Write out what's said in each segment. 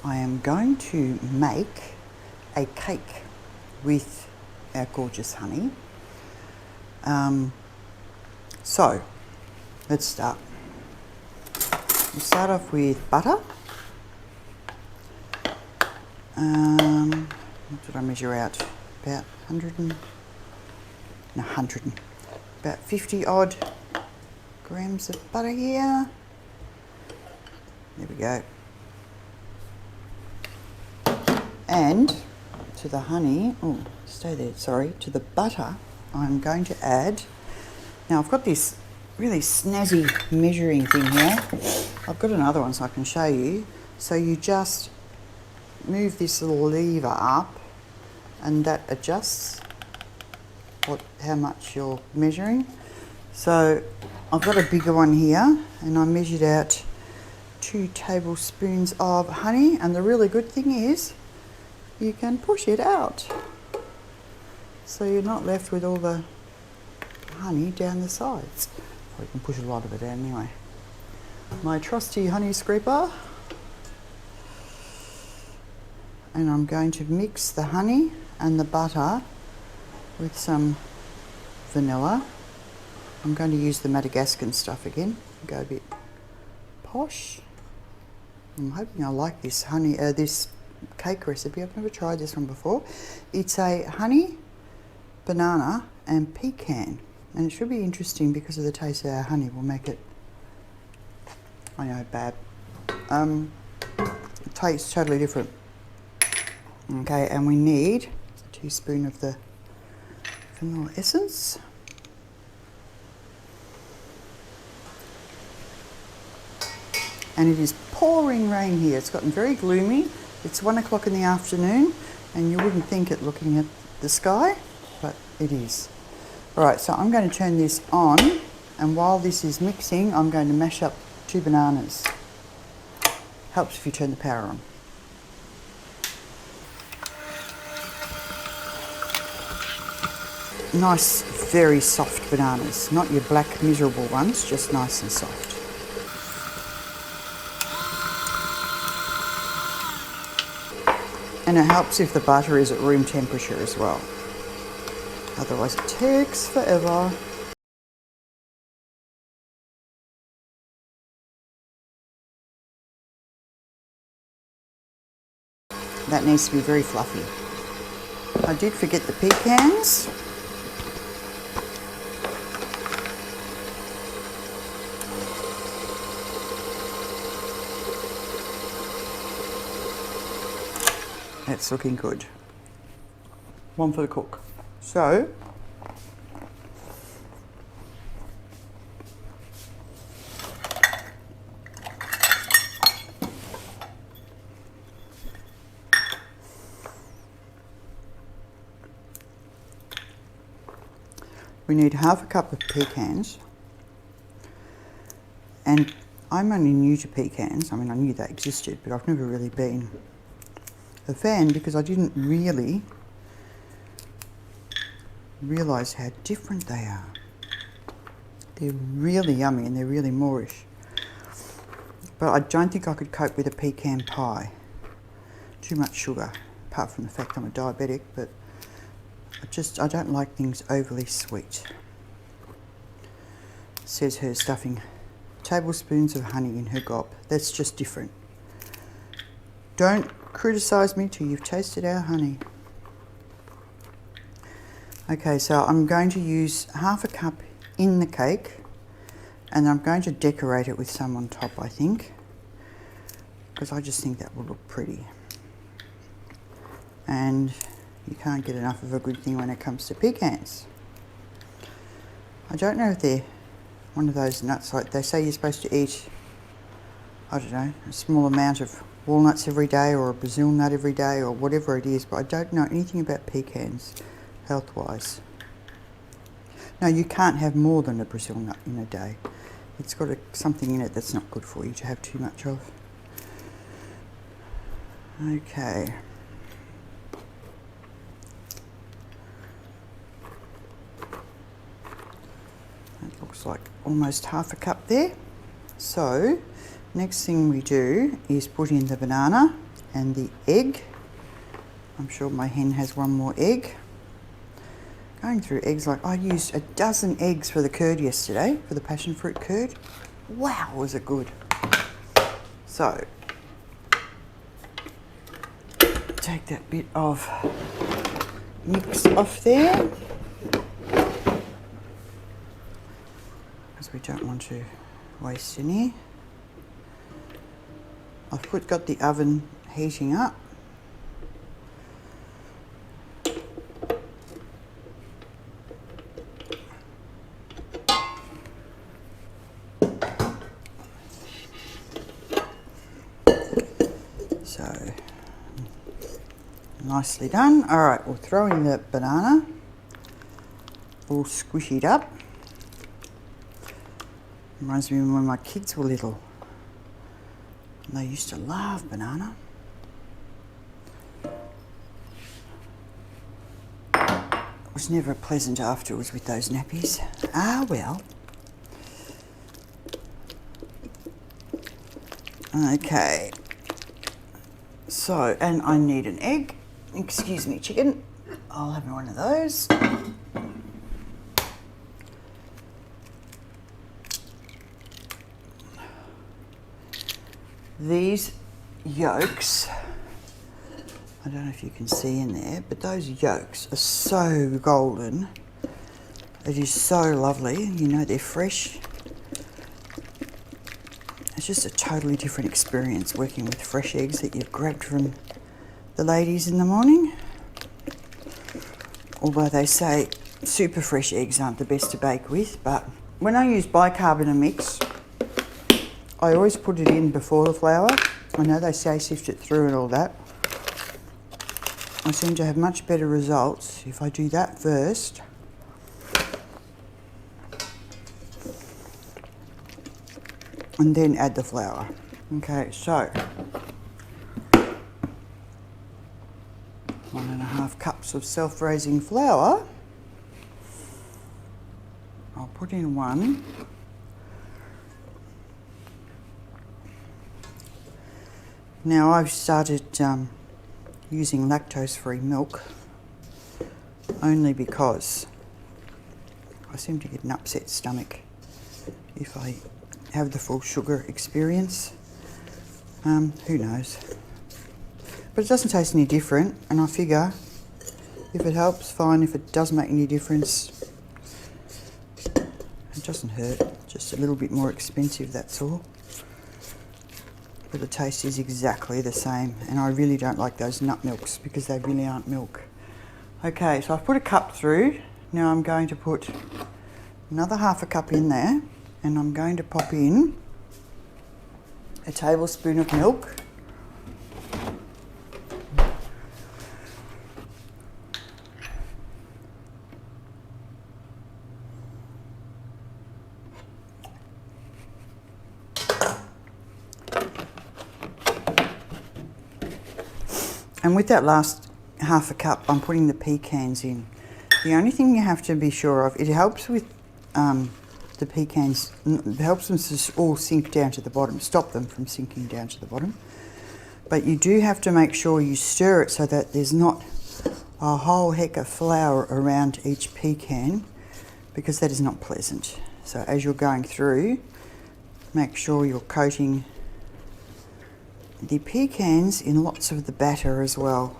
I am going to make a cake with our gorgeous honey. So let's start. We'll start off with butter. What did I measure out? About 100, about 50 odd grams of butter here. There we go. And to the honey, stay there, sorry, to the butter, I'm going to add, now I've got this really snazzy measuring thing here. I've got another one so I can show you. So you just move this little lever up and that adjusts how much you're measuring. So I've got a bigger one here and I measured out 2 tablespoons of honey, and the really good thing is you can push it out. So you're not left with all the honey down the sides. Or you can push a lot of it out anyway. My trusty honey scraper. And I'm going to mix the honey and the butter with some vanilla. I'm going to use the Madagascan stuff again. Go a bit posh. I'm hoping I like this honey, this cake recipe. I've never tried this one before. It's a honey, banana and pecan, and it should be interesting because of the taste of our honey will make it, I know, bad. It tastes totally different. Okay, and we need a teaspoon of the vanilla essence. And it is pouring rain here. It's gotten very gloomy. It's 1 o'clock in the afternoon, and you wouldn't think it looking at the sky, but it is. All right, so I'm going to turn this on, and while this is mixing, I'm going to mash up 2 bananas. Helps if you turn the power on. Nice, very soft bananas, not your black miserable ones, just nice and soft. And it helps if the butter is at room temperature as well. Otherwise it takes forever. That needs to be very fluffy. I did forget the pecans. That's looking good. One for the cook. So, we need half a cup of pecans, and I'm only new to pecans. I mean, I knew they existed, but I've never really been a fan because I didn't really realise how different they are. They're really yummy and they're really moreish. But I don't think I could cope with a pecan pie. Too much sugar, apart from the fact I'm a diabetic, but I don't like things overly sweet. Says her stuffing tablespoons of honey in her gob. That's just different. Don't criticise me till you've tasted our honey. Okay, so I'm going to use half a cup in the cake, and I'm going to decorate it with some on top, I think, because I just think that will look pretty. And you can't get enough of a good thing when it comes to pecans. I don't know if they're one of those nuts like they say you're supposed to eat, I don't know, a small amount of walnuts every day or a Brazil nut every day or whatever it is, but I don't know anything about pecans health-wise. No, you can't have more than a Brazil nut in a day. It's got something in it that's not good for you to have too much of. Okay. That looks like almost half a cup there. So, next thing we do is put in the banana and the egg. I'm sure my hen has one more egg. Going through eggs, like I used a dozen eggs for the curd yesterday, for the passion fruit curd. Wow, was it good. So, take that bit of mix off there, because we don't want to waste any. I've got the oven heating up. So, nicely done. All right, we'll throw in the banana, all squishied up. Reminds me of when my kids were little. They used to love banana. It was never pleasant afterwards with those nappies. Ah, well. Okay. So, and I need an egg. Excuse me, chicken. I'll have one of those. These yolks, I don't know if you can see in there, but those yolks are so golden. It is so lovely. You know, they're fresh. It's just a totally different experience working with fresh eggs that you've grabbed from the ladies in the morning. Although they say super fresh eggs aren't the best to bake with, but when I use bicarbonate mix, I always put it in before the flour. I know they say sift it through and all that. I seem to have much better results if I do that first. And then add the flour. Okay, so 1.5 cups of self-raising flour. I'll put in 1. Now I've started using lactose-free milk only because I seem to get an upset stomach if I have the full sugar experience. Who knows? But it doesn't taste any different, and I figure if it helps, fine. If it does make any difference, it doesn't hurt. Just a little bit more expensive, that's all. But the taste is exactly the same, and I really don't like those nut milks because they really aren't milk. Okay, so I've put a cup through. Now I'm going to put another 1/2 cup in there, and I'm going to pop in a tablespoon of milk. And with that last 1/2 cup, I'm putting the pecans in. The only thing you have to be sure of, it helps with the pecans, it helps them to all sink down to the bottom, stop them from sinking down to the bottom. But you do have to make sure you stir it so that there's not a whole heck of flour around each pecan, because that is not pleasant. So as you're going through, make sure you're coating the pecans in lots of the batter as well,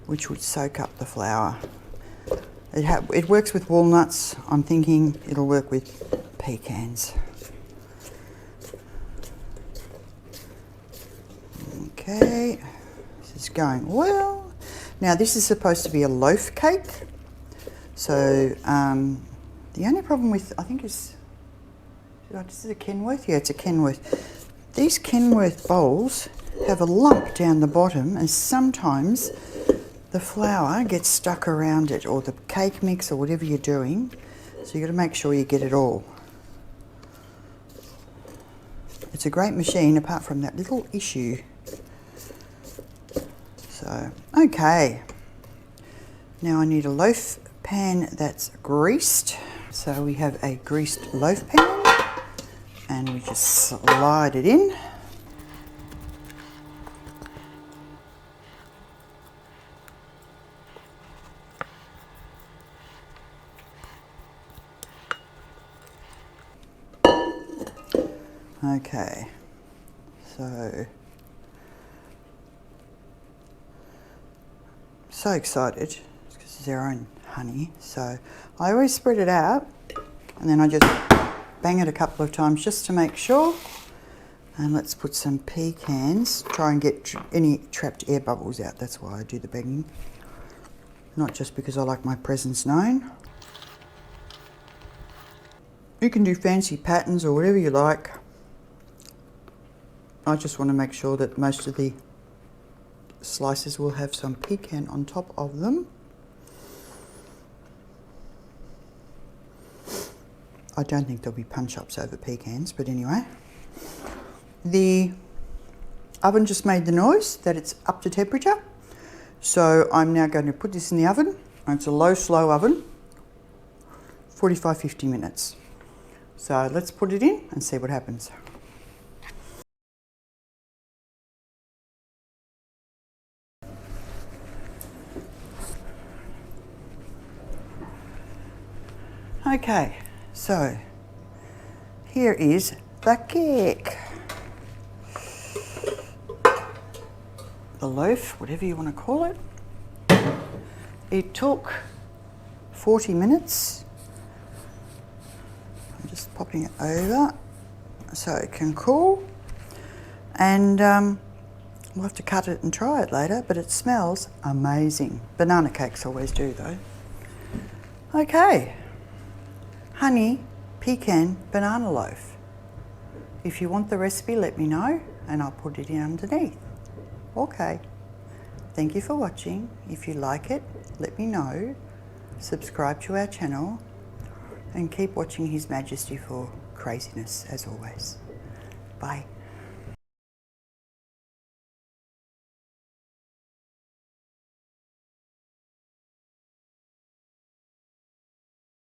which would soak up the flour. It works with walnuts. I'm thinking it'll work with pecans. Okay, this is going well. Now this is supposed to be a loaf cake. So the only problem with, I think is, this is a Kenworth? Yeah, it's a Kenworth. These Kenworth bowls have a lump down the bottom, and sometimes the flour gets stuck around it, or the cake mix, or whatever you're doing. So you've got to make sure you get it all. It's a great machine apart from that little issue. So, okay. Now I need a loaf pan that's greased. So we have a greased loaf pan, and we just slide it in. Okay, so excited because it's our own honey. So I always spread it out and then I just bang it a couple of times just to make sure. And let's put some pecans, try and get any trapped air bubbles out. That's why I do the banging. Not just because I like my presence known. You can do fancy patterns or whatever you like. I just want to make sure that most of the slices will have some pecan on top of them. I don't think there'll be punch-ups over pecans, but anyway. The oven just made the noise that it's up to temperature. So I'm now going to put this in the oven. It's a low-slow oven, 45-50 minutes. So let's put it in and see what happens. Okay, so here is the cake. The loaf, whatever you want to call it. It took 40 minutes. I'm just popping it over so it can cool. And we'll have to cut it and try it later, but it smells amazing. Banana cakes always do though. Okay, honey pecan banana loaf. If you want the recipe, let me know and I'll put it in underneath. Okay, thank you for watching. If you like it, let me know. Subscribe to our channel and keep watching His Majesty for craziness as always. Bye.